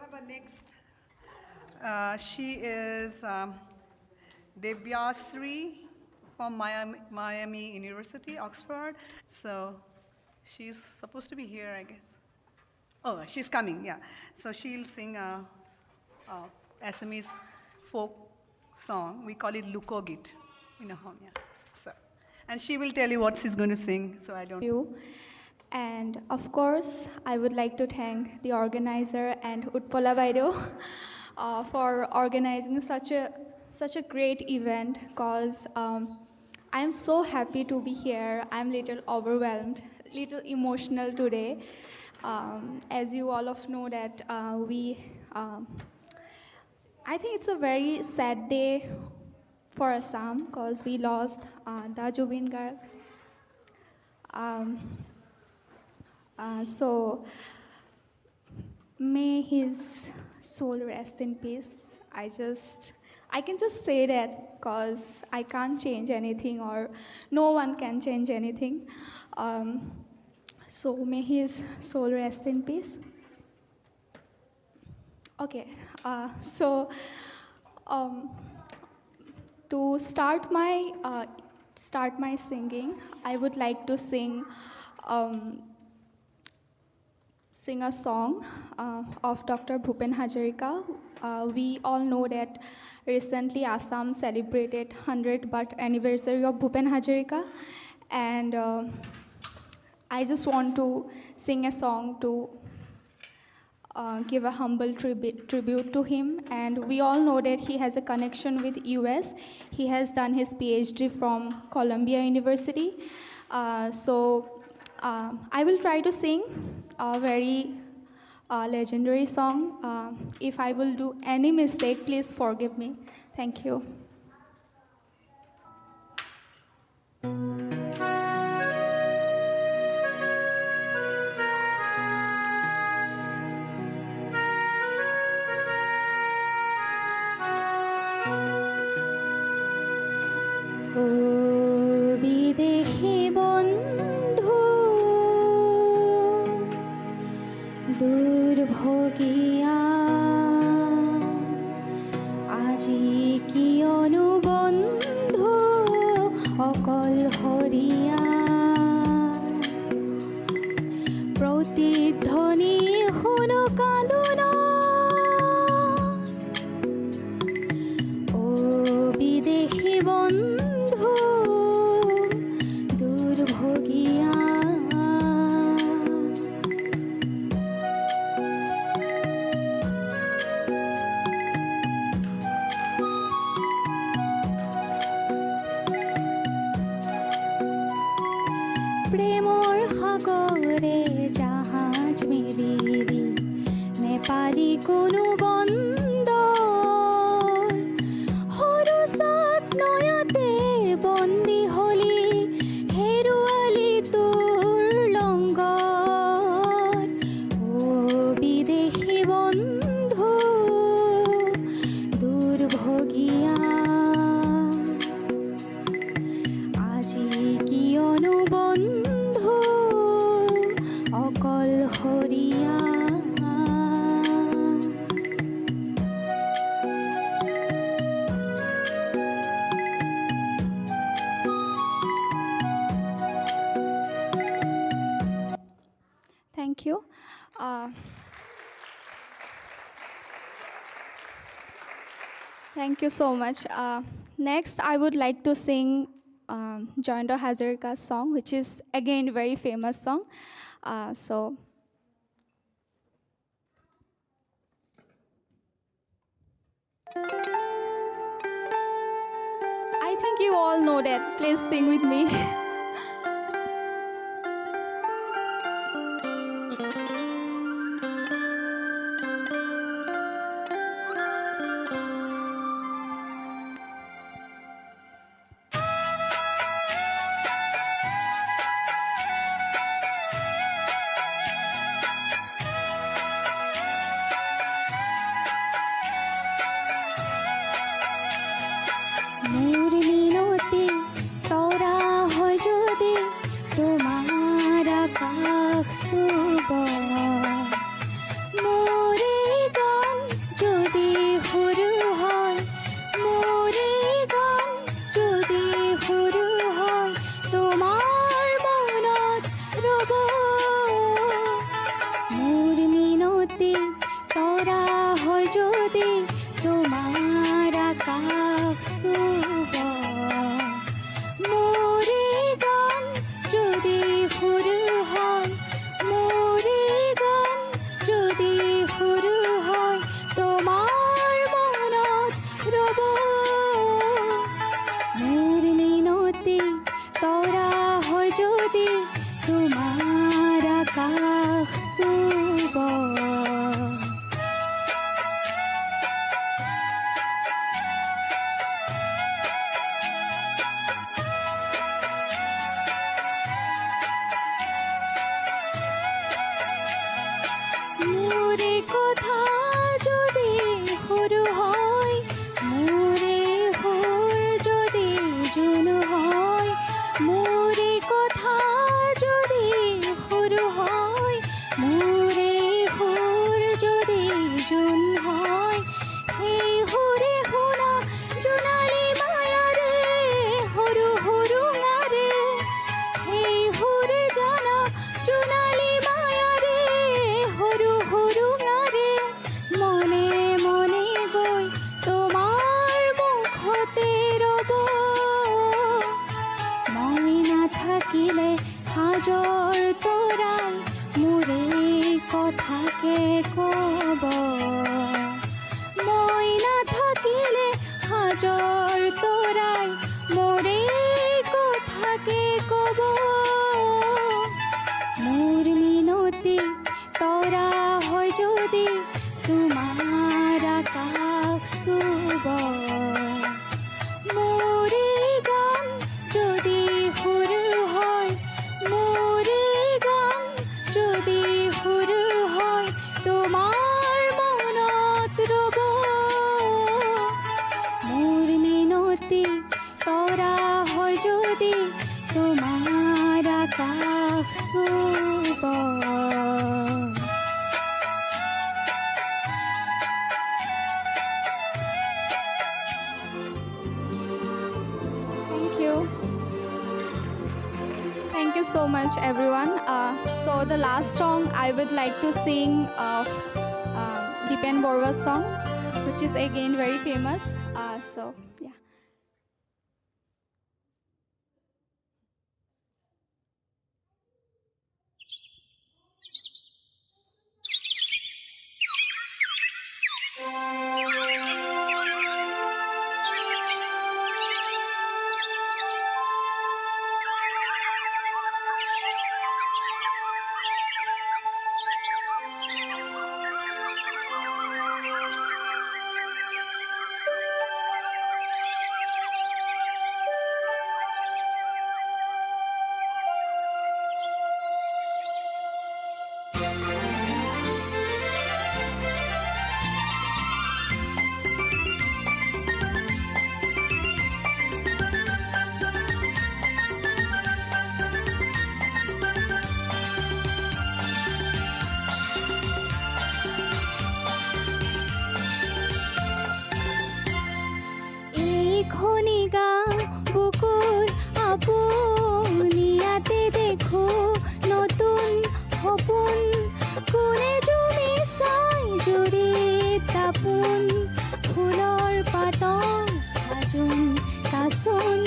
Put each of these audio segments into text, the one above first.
have a next. She is Devyasri from Miami University, Oxford. So she's supposed to be here, I guess. Oh, she's coming, yeah. So she'll sing a Assamese folk song. We call it Lukogit in Ahom, yeah. So, and she will tell you what she's going to sing, so I don't. You. And of course, I would like to thank the organizer and Utpala Baido for organizing such a great event, because I'm so happy to be here. I'm little overwhelmed, little emotional today. As you all of know that I think it's a very sad day for Assam, because we lost the Jubin Garg. So may his soul rest in peace. I can just say that because I can't change anything, or no one can change anything. So may his soul rest in peace. Okay, so to start my singing, I would like to sing a song of Dr. Bhupen Hazarika. We all know that recently Assam celebrated 100th birth anniversary of Bhupen Hazarika, and I just want to sing a song to give a humble tribute to him. And we all know that he has a connection with US. He has done his PhD from Columbia University. So I will try to sing a very legendary song. If I will do any mistake, please forgive me. Thank you. বিদেশী বন্ধু দুর্ভগিয়া আজি কিয়নো বন্ধু অকলশৰীয়া প্ৰতিধ্বনি শুনো কান্দোন ও বিদেশী বন্ধু দুৰ্ভগিয়া প্ৰেমৰ সাগৰে জাহাজ মেলিবি নেপালী কোনো বন্দৰ সৰু চাক নয়াতে বন্দী হলি হেৰুৱালি তোৰ লংগৰ ও বিদেশী বন্ধু দুৰ্ভগিয়া আজি কিয়নো বন্ধু অকলশৰীয়া Thank you. Thank you so much. Next, I would like to sing Jayanta Hazarika's song, which is again very famous song. So I think you all know that. Please sing with me. মোৰ মিনতি তৰা হৈ মোৰে সুৰ যদি জোন হয়, সেই সুৰে শুনা জোনালী মায়াৰে সৰু সুৰুঙাৰে, সেই সুৰে জানা জোনালী মায়াৰে সৰু সুৰুঙাৰে, মনে মনে গৈ তোমাৰ মুখতে ৰ'ব, মই নাথাকিলে সাজৰ তৰাই মোৰে কথাকে ক'ব, মই নাথাকিলে সাজৰ তৰাই মোৰে কথাকে ক'ব, মোৰ মিনতি তৰা হয় যদি তোমাৰ আকাশ চুব, মোৰে গান যদি সুৰ হয়, মোৰে গান যদি সুৰ হয় তোমাৰ মনত ৰ'ব, মোৰ মিনতি তৰা হয় যদি তোমাৰ আকাশ চুব। Thank you. Thank you so much, everyone. So the last song I would like to sing Dipen Borwa's song, which is again very famous. So yeah. এখনি গাঁও বুকুৰ আপুনিয়াতে দেখো নতুন সপোন, কোনে জুমি চাই জুৰি তাপোন, ফুলৰ পাতৰ সাজোন কাচোন,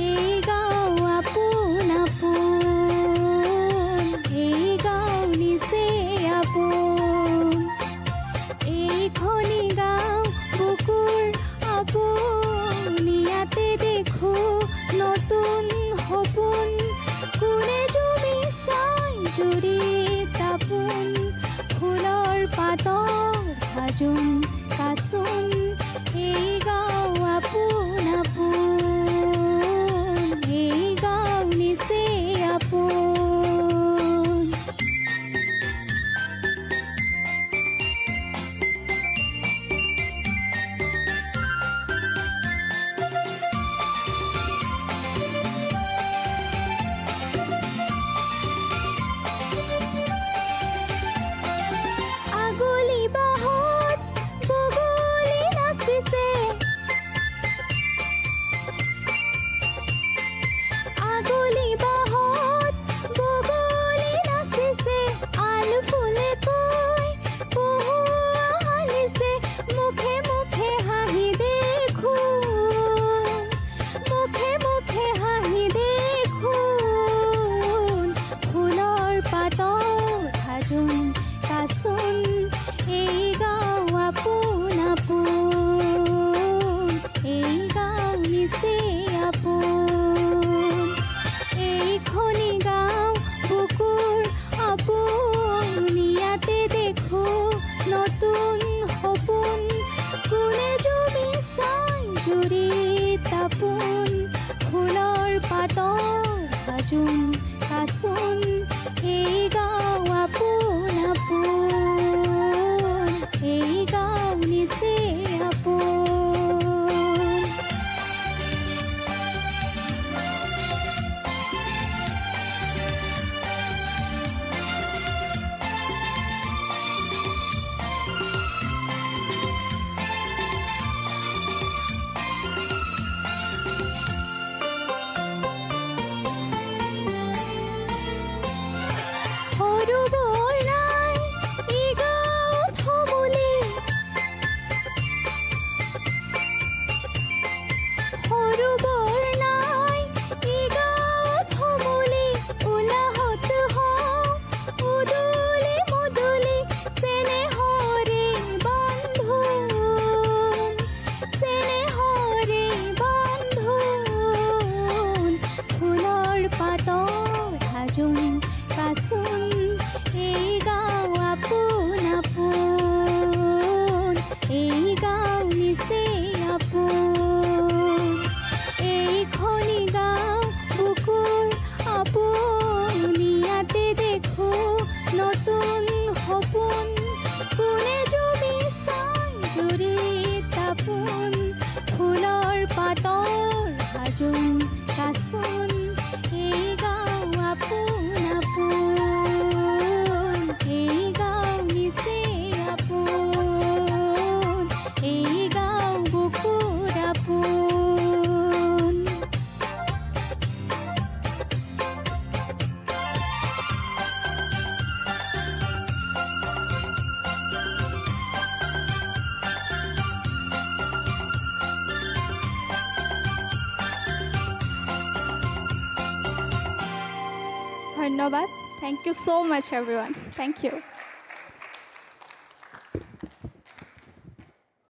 এই গাঁও আপোন আপোন, এই গাঁও নিচে আপোন, এইখনি গাঁও বুকুৰ আপুনিয়াতে দেখো নতুন সপোন, কোনে জুমি চাই জুৰি তাপোন, ফুলৰ পাতৰ সাজোন কাচোন, এই গাঁও আপোন আপোন, এই গাঁও নিচে আপোন। আগলি বাহত বগলী নাচিছে, আগলি বাহত বগলী নাচিছে, আলু ফুলে কৈ পহুৱা হালিছে, মুখে মুখে হাঁহি দেখো, মুখে মুখে হাঁহি দেখো, ফুলৰ পাতৰ সাজোন কাচোন, এই গাঁও আপোন আপোন, এই গাঁও নিচে আপোন, এইখনি গাঁও বুকুৰ আপুনিয়াতে দেখো নতুন সপোন, কোনে জুমি চাই জুৰি তাপোন, ফুলৰ পাতৰ সাজোন কাচোন, এই গাঁও আপোন আপোন, এই গাঁও নিচে আপোন। সপোন কোনে জমি চাই জুৰিত আপোন ফুলৰ পাতৰ সাজোন কাচোন এই গাঁও আপোন আপোন এই গাঁও নিচে আপোন এই গাঁও বুকুৰ আপোন ধন্যবাদ. Thank you so much, everyone. Thank you.